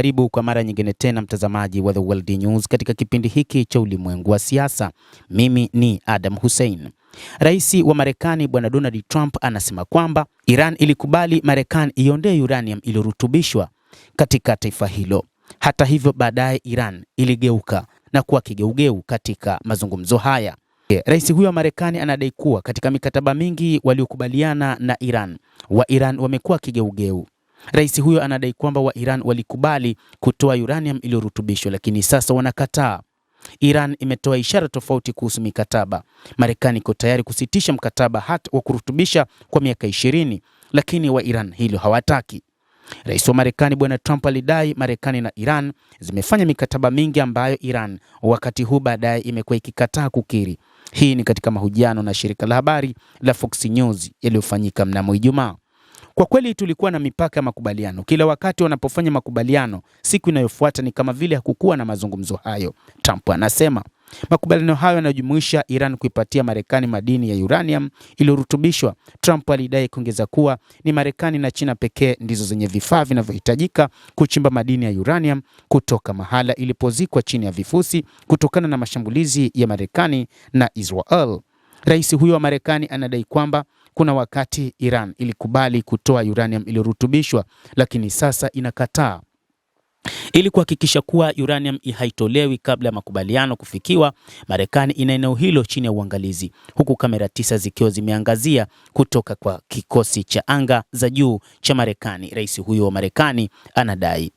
Karibu kwa mara nyingine tena mtazamaji wa The World News katika kipindi hiki cha ulimwengu wa siasa. Mimi ni Adam Hussein. Rais wa Marekani Bwana Donald Trump anasema kwamba Iran ilikubali Marekani iondoe uranium iliyorutubishwa katika taifa hilo. Hata hivyo, baadaye Iran iligeuka na kuwa kigeugeu katika mazungumzo haya. Rais huyo wa Marekani anadai kuwa katika mikataba mingi waliokubaliana na Iran, wa Iran wamekuwa kigeugeu. Rais huyo anadai kwamba wa Iran walikubali kutoa uranium iliyorutubishwa, lakini sasa wanakataa. Iran imetoa ishara tofauti kuhusu mikataba. Marekani iko tayari kusitisha mkataba hata wa kurutubisha kwa miaka 20, lakini wa Iran hilo hawataki. Rais wa Marekani Bwana Trump alidai Marekani na Iran zimefanya mikataba mingi ambayo Iran wakati huu baadaye imekuwa ikikataa kukiri. Hii ni katika mahojiano na shirika la habari la Fox News yaliyofanyika mnamo Ijumaa. Kwa kweli tulikuwa na mipaka ya makubaliano. Kila wakati wanapofanya makubaliano, siku inayofuata ni kama vile hakukuwa na mazungumzo hayo, Trump anasema. Makubaliano hayo yanajumuisha Iran kuipatia Marekani madini ya uranium iliyorutubishwa. Trump alidai kuongeza kuwa ni Marekani na China pekee ndizo zenye vifaa vinavyohitajika kuchimba madini ya uranium kutoka mahala ilipozikwa chini ya vifusi kutokana na mashambulizi ya Marekani na Israel. Rais huyo wa Marekani anadai kwamba kuna wakati Iran ilikubali kutoa uranium iliyorutubishwa, lakini sasa inakataa. Ili kuhakikisha kuwa uranium haitolewi kabla ya makubaliano kufikiwa, Marekani ina eneo hilo chini ya uangalizi, huku kamera 9 zikiwa zimeangazia kutoka kwa kikosi cha anga za juu cha Marekani, rais huyo wa Marekani anadai.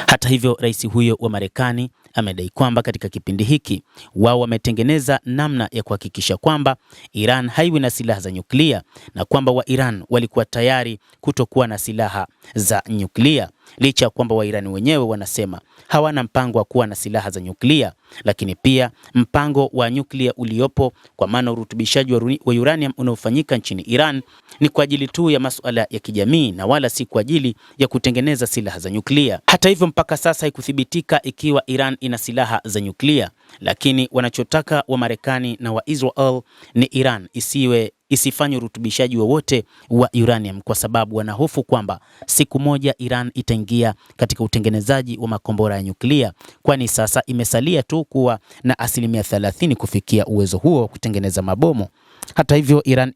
Hata hivyo, rais huyo wa Marekani amedai kwamba katika kipindi hiki wao wametengeneza namna ya kuhakikisha kwamba Iran haiwi na silaha za nyuklia, na kwamba wa Iran walikuwa tayari kutokuwa na silaha za nyuklia, licha ya kwamba wa Iran wenyewe wanasema hawana mpango wa kuwa na silaha za nyuklia. Lakini pia mpango wa nyuklia uliopo, kwa maana urutubishaji wa uranium unaofanyika nchini Iran, ni kwa ajili tu ya masuala ya kijamii na wala si kwa ajili ya kutengeneza silaha za nyuklia. Hata hivyo, mpaka sasa haikuthibitika ikiwa Iran ina silaha za nyuklia, lakini wanachotaka wa Marekani na wa Israel ni Iran isifanye urutubishaji wowote wa uranium, kwa sababu wanahofu kwamba siku moja Iran itaingia katika utengenezaji wa makombora ya nyuklia, kwani sasa imesalia tu kuwa na 30% kufikia uwezo huo wa kutengeneza mabomu. Hata hivyo, Iran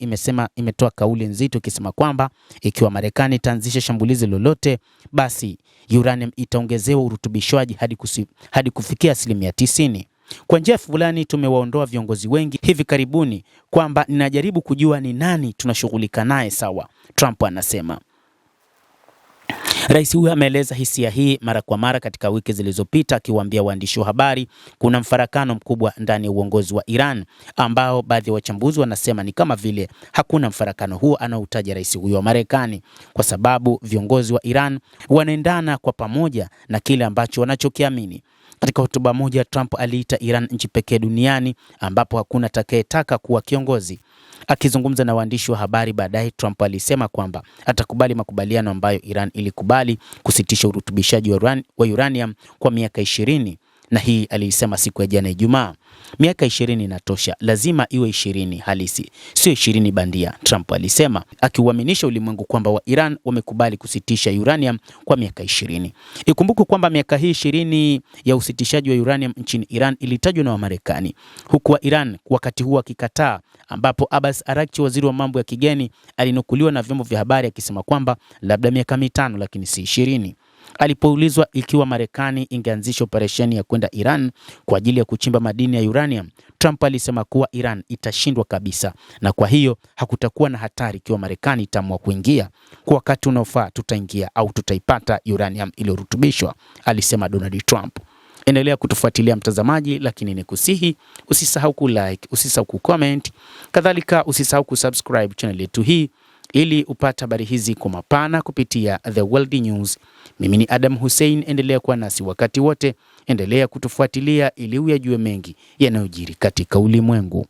imetoa kauli nzito ikisema kwamba ikiwa Marekani itaanzisha shambulizi lolote, basi uranium itaongezewa urutubishwaji hadi kufikia 90%. Kwa njia fulani tumewaondoa viongozi wengi hivi karibuni, kwamba ninajaribu kujua ni nani tunashughulika naye sawa, Trump anasema. Rais huyu ameeleza hisia hii mara kwa mara katika wiki zilizopita, akiwaambia waandishi wa habari kuna mfarakano mkubwa ndani ya uongozi wa Iran, ambao baadhi ya wachambuzi wanasema ni kama vile hakuna mfarakano huo anaoutaja rais huyo wa Marekani, kwa sababu viongozi wa Iran wanaendana kwa pamoja na kile ambacho wanachokiamini. Katika hotuba moja, Trump aliita Iran nchi pekee duniani ambapo hakuna atakayetaka kuwa kiongozi. Akizungumza na waandishi wa habari baadaye, Trump alisema kwamba atakubali makubaliano ambayo Iran ilikubali kusitisha urutubishaji wa uranium kwa miaka 20, na hii aliisema siku ya jana Ijumaa. Miaka 20 inatosha, lazima iwe 20 halisi, sio 20 bandia, Trump alisema, akiuaminisha ulimwengu kwamba wa Iran wamekubali kusitisha uranium kwa miaka 20. Ikumbuke kwamba miaka hii 20 ya usitishaji wa uranium nchini Iran ilitajwa na wa Marekani, huku wa Iran wakati huo akikataa, ambapo Abbas Araghchi, waziri wa mambo ya kigeni, alinukuliwa na vyombo vya habari akisema kwamba labda miaka 5 lakini si 20. Alipoulizwa ikiwa Marekani ingeanzisha operesheni ya kwenda Iran kwa ajili ya kuchimba madini ya uranium, Trump alisema kuwa Iran itashindwa kabisa, na kwa hiyo hakutakuwa na hatari ikiwa Marekani itaamua kuingia. Kwa wakati unaofaa tutaingia au tutaipata uranium iliyorutubishwa, alisema Donald Trump. Endelea kutufuatilia mtazamaji, lakini nikusihi usisahau kulike, usisahau kucomment, kadhalika usisahau kusubscribe channel yetu hii ili upate habari hizi kwa mapana kupitia The World News. Mimi ni Adam Hussein, endelea kuwa nasi wakati wote, endelea kutufuatilia ili uyajue mengi yanayojiri katika ulimwengu.